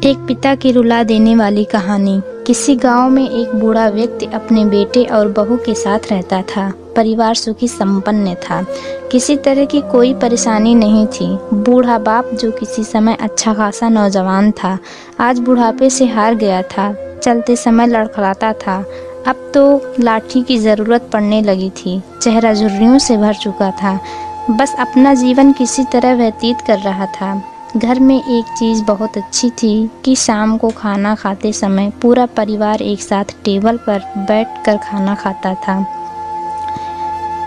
एक पिता की रुला देने वाली कहानी। किसी गांव में एक बूढ़ा व्यक्ति अपने बेटे और बहू के साथ रहता था। परिवार सुखी संपन्न था। किसी तरह की कोई परेशानी नहीं थी। बूढ़ा बाप, जो किसी समय अच्छा खासा नौजवान था, आज बुढ़ापे से हार गया था। चलते समय लड़खड़ाता था। अब तो लाठी की जरूरत पड़ने लगी थी। चेहरा झुर्रियों से भर चुका था। बस अपना जीवन किसी तरह व्यतीत कर रहा था। घर में एक चीज़ बहुत अच्छी थी कि शाम को खाना खाते समय पूरा परिवार एक साथ टेबल पर बैठकर खाना खाता था।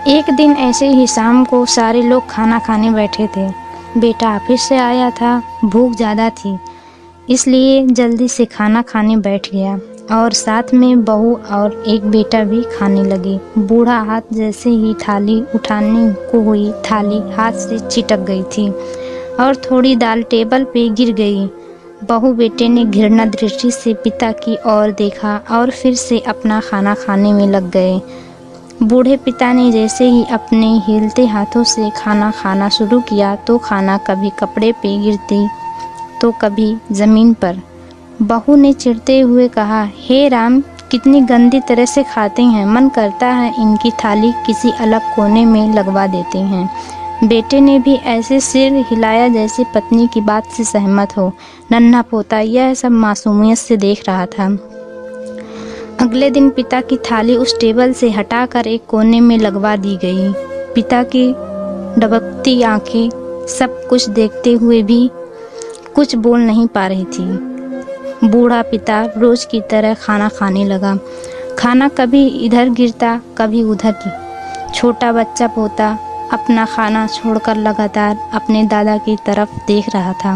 एक दिन ऐसे ही शाम को सारे लोग खाना खाने बैठे थे। बेटा ऑफिस से आया था, भूख ज़्यादा थी, इसलिए जल्दी से खाना खाने बैठ गया और साथ में बहू और एक बेटा भी खाने लगे। बूढ़ा हाथ जैसे ही थाली उठाने को हुई, थाली हाथ से चिटक गई थी और थोड़ी दाल टेबल पे गिर गई। बहू बेटे ने घृणा दृष्टि से पिता की ओर देखा और फिर से अपना खाना खाने में लग गए। बूढ़े पिता ने जैसे ही अपने हिलते हाथों से खाना खाना शुरू किया तो खाना कभी कपड़े पे गिरती तो कभी ज़मीन पर। बहू ने चिढ़ते हुए कहा, हे राम, कितनी गंदी तरह से खाते हैं, मन करता है इनकी थाली किसी अलग कोने में लगवा देते हैं। बेटे ने भी ऐसे सिर हिलाया जैसे पत्नी की बात से सहमत हो। नन्हा पोता यह सब मासूमियत से देख रहा था। अगले दिन पिता की थाली उस टेबल से हटाकर एक कोने में लगवा दी गई। पिता की डबकती आंखें सब कुछ देखते हुए भी कुछ बोल नहीं पा रही थी। बूढ़ा पिता रोज की तरह खाना खाने लगा। खाना कभी इधर गिरता कभी उधर की। छोटा बच्चा पोता अपना खाना छोड़कर लगातार अपने दादा की तरफ देख रहा था।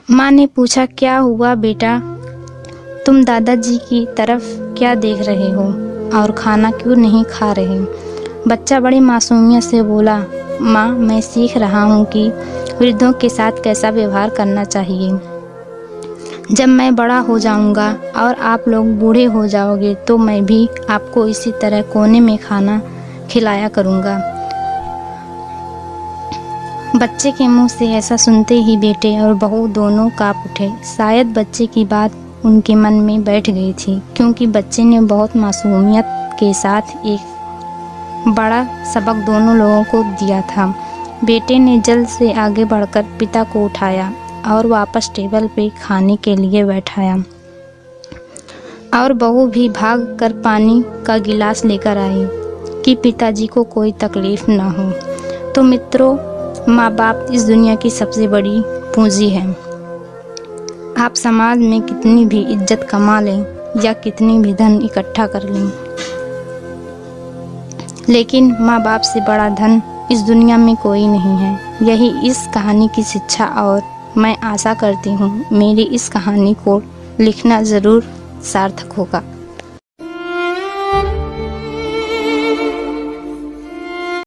माँ ने पूछा, क्या हुआ बेटा, तुम दादाजी की तरफ क्या देख रहे हो और खाना क्यों नहीं खा रहे? बच्चा बड़ी मासूमियत से बोला, माँ, मैं सीख रहा हूँ कि वृद्धों के साथ कैसा व्यवहार करना चाहिए। जब मैं बड़ा हो जाऊँगा और आप लोग बूढ़े हो जाओगे तो मैं भी आपको इसी तरह कोने में खाना खिलाया करूँगा। बच्चे के मुंह से ऐसा सुनते ही बेटे और बहू दोनों काँप उठे। शायद बच्चे की बात उनके मन में बैठ गई थी, क्योंकि बच्चे ने बहुत मासूमियत के साथ एक बड़ा सबक दोनों लोगों को दिया था। बेटे ने जल्द से आगे बढ़कर पिता को उठाया और वापस टेबल पे खाने के लिए बैठाया और बहू भी भाग कर पानी का गिलास लेकर आई कि पिताजी को कोई तकलीफ न हो। तो मित्रों, माँ बाप इस दुनिया की सबसे बड़ी पूंजी है। आप समाज में कितनी भी इज्जत कमा लें या कितनी भी धन इकट्ठा कर लें, लेकिन माँ बाप से बड़ा धन इस दुनिया में कोई नहीं है। यही इस कहानी की शिक्षा, और मैं आशा करती हूँ मेरी इस कहानी को लिखना ज़रूर सार्थक होगा।